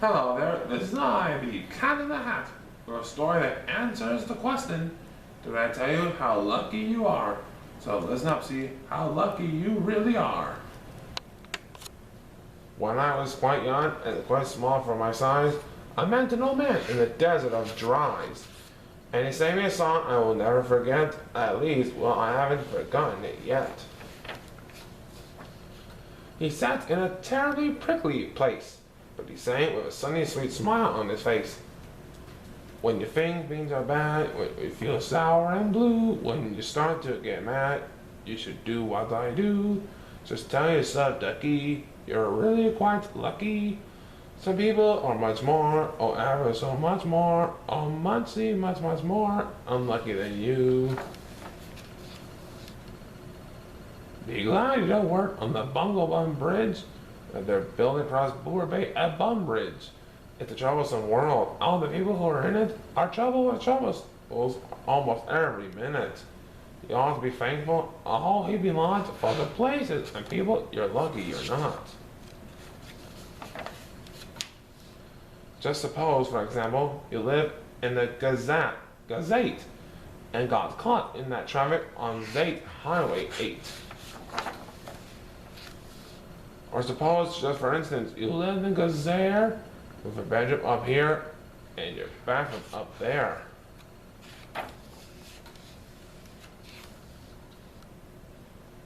Hello there, this is I, the Cat in the Hat, for a story that answers the question, did I tell you how lucky you are? So listen up, see how lucky you really are. When I was quite young and quite small for my size, I met an old man in the desert of Dries. And he sang me a song I will never forget, at least, well, I haven't forgotten it yet. He sat in a terribly prickly place, but he sang it with a sunny, sweet smile on his face. When you think things are bad, when you feel sour and blue, when you start to get mad, you should do what I do. Just tell yourself, ducky, you're really quite lucky. Some people are much more, or ever so much more, or much more unlucky than you. Be glad you don't work on the Bungle Bum Bridge that they're building across Boer Bay at Bum Bridge. It's a troublesome world. All the people who are in it are troubled with troubles almost every minute. You ought to be thankful a whole heaping lot for the places and people you're lucky you're not. Just suppose, for example, you live in the Gazette, and got caught in that traffic on Zate Highway 8. Or suppose, just for instance, you live in Gazaire with a bedroom up here and your bathroom up there.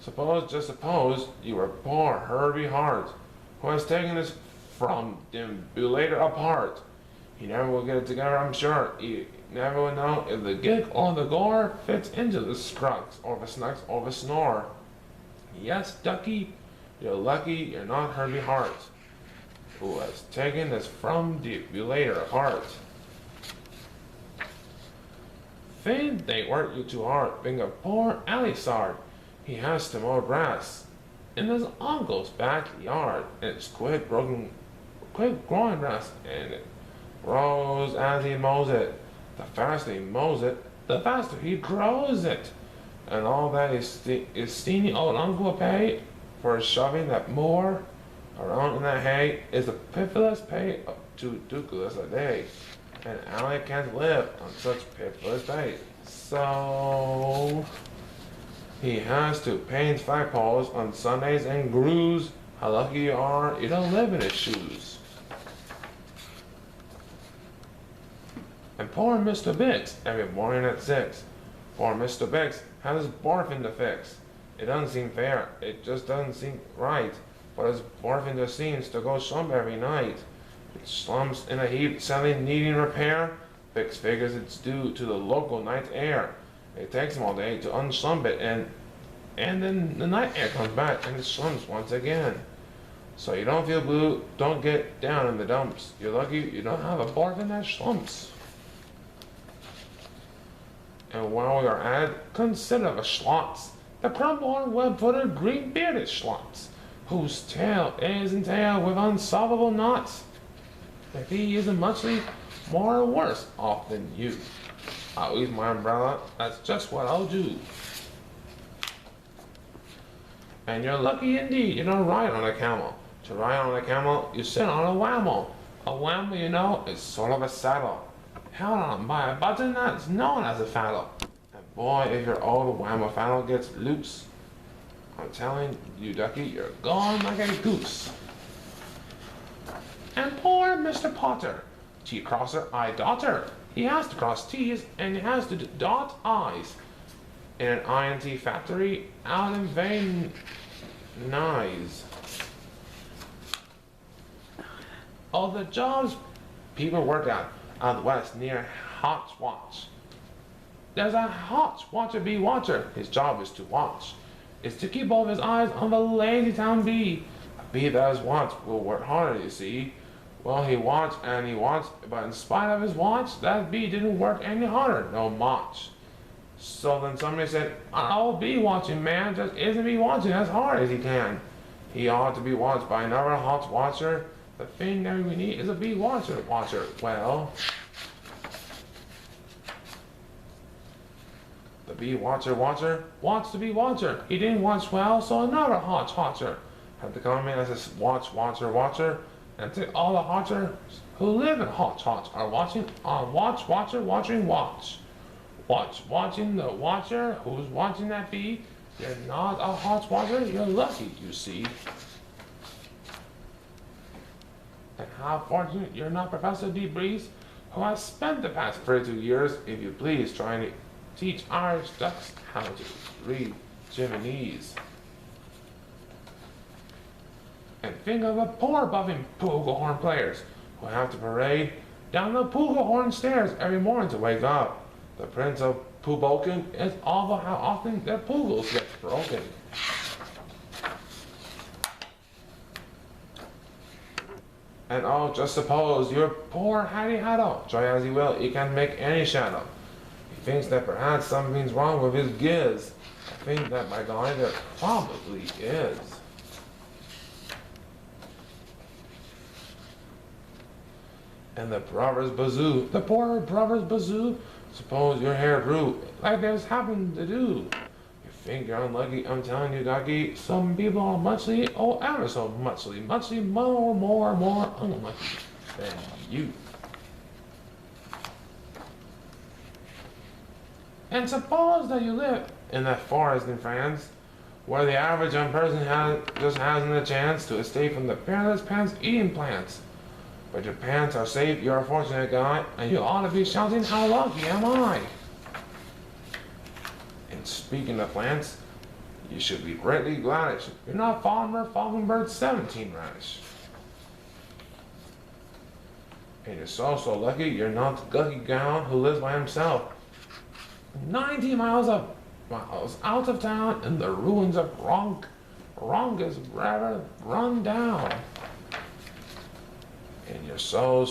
Just suppose, you were poor Herbie Hart, who has taken his from deambulator apart. He never will get it together, I'm sure. He never will know if the gig or the gore fits into the scrugs or the snugs or the snore. Yes, ducky, you're lucky you're not Herbie Hart, who has taken this from deambulator apart. Think they work you too hard, being a poor Alisard. He has to mow grass in his uncle's backyard, and it's quit growing grass, and it grows as he mows it. The faster he mows it, the faster he grows it. And all that is steeny old uncle pay for shoving that mower around in that hay is the pitiless pay of 2 ducats a day. And Allie can't live on such pitiless pay. So he has to paint flagpoles on Sundays and grooves. How lucky you are, you don't live in his shoes. And poor Mr. Biggs, every morning at 6. Poor Mr. Biggs has his barfing to fix. It doesn't seem fair, it just doesn't seem right. But his barfing just seems to go slump every night. It slumps in a heap, suddenly needing repair. Biggs figures it's due to the local night air. It takes him all day to unslump it, and then the night air comes back and it slumps once again. So you don't feel blue, don't get down in the dumps. You're lucky you don't have a bargain that slumps. And while we are at it, consider the Schlotz, the crumb-born, web-footed, green-bearded Schlotz, whose tail is entailed with unsolvable knots. If he isn't muchly more or worse off than you, I'll use my umbrella, that's just what I'll do. And you're lucky indeed you don't ride on a camel. To ride on a camel, you sit on a whammo. A whammo, you know, is sort of a saddle, held on by a button that's known as a faddle. And boy, if your old whammo faddle gets loose, I'm telling you, ducky, you're gone like a goose. And poor Mr. Potter, T-crosser, I-dotter. He has to cross T's and he has to dot I's. In an INT factory out in Van Nuys. All the jobs people work at out west near Hotswatch. There's a Hotswatcher bee watcher. His job is to watch. Is to keep all of his eyes on the lazy town bee. A bee that is watched will work harder, you see. Well, he watched and he watched, but in spite of his watch, that bee didn't work any harder, no much. So then somebody said, "Oh, bee watching man just isn't bee watching as hard as he can. He ought to be watched by another hot watcher. The thing that we need is a bee watcher. Well, the bee watcher wants to be watcher. He didn't watch well, so another hot watcher had to come in as a watcher. And to all the Hotchers who live in Hotch are watching on Watch Watcher watching Watch. Watching the Watcher who's watching that bee. You're not a Hotch Watcher, you're lucky, you see. And how fortunate you're not Professor DeBreeze, who has spent the past 32 years, if you please, trying to teach Irish ducks how to read Jiminese. And think of the poor buffing Pooglehorn players who have to parade down the Pooglehorn stairs every morning to wake up. The Prince of Pooboken is awful how often their Poogles get broken. And oh, just suppose your poor Hattie Haddle, try as he will, he can't make any shadow. He thinks that perhaps something's wrong with his giz. I think that by golly there probably is. And the Brothers Bazoo, the poor Brothers Bazoo, suppose your hair grew like there's happened to do. You think you're unlucky, I'm telling you, Ducky, some people are muchly, oh ever so muchly more unlucky than you. And suppose that you live in that forest in France, where the average young person just hasn't a chance to escape from the perilous pants eating plants. But your pants are safe, you're a fortunate guy, and you ought to be shouting, how lucky am I? And speaking of plants, you should be greatly glad you're not Farmer Falconbird 17 Radish. And you're so lucky you're not the Gucky Gown who lives by himself 90 miles out of town in the ruins of Gronk. Gronk is rather run down. And you're so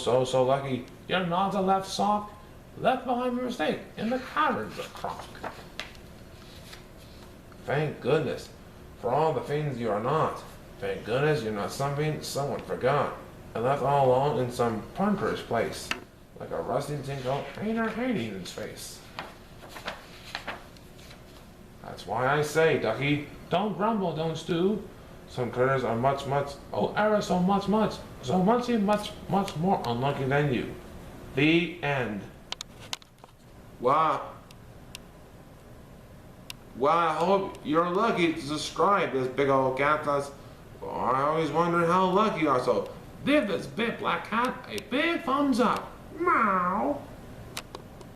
lucky you're not the left sock left behind by mistake in the caverns of Kronk. Thank goodness for all the things you are not. Thank goodness you're not something someone forgot and left all alone in some punkerish place, like a rusty tinkle hanging in his face. That's why I say, Ducky, don't grumble, don't stew. Some critters are much, oh ever so much more unlucky than you. The end. Wow. Well, I hope you're lucky to subscribe this big old cat. I always wonder how lucky you are. So give this big black cat a big thumbs up. Meow.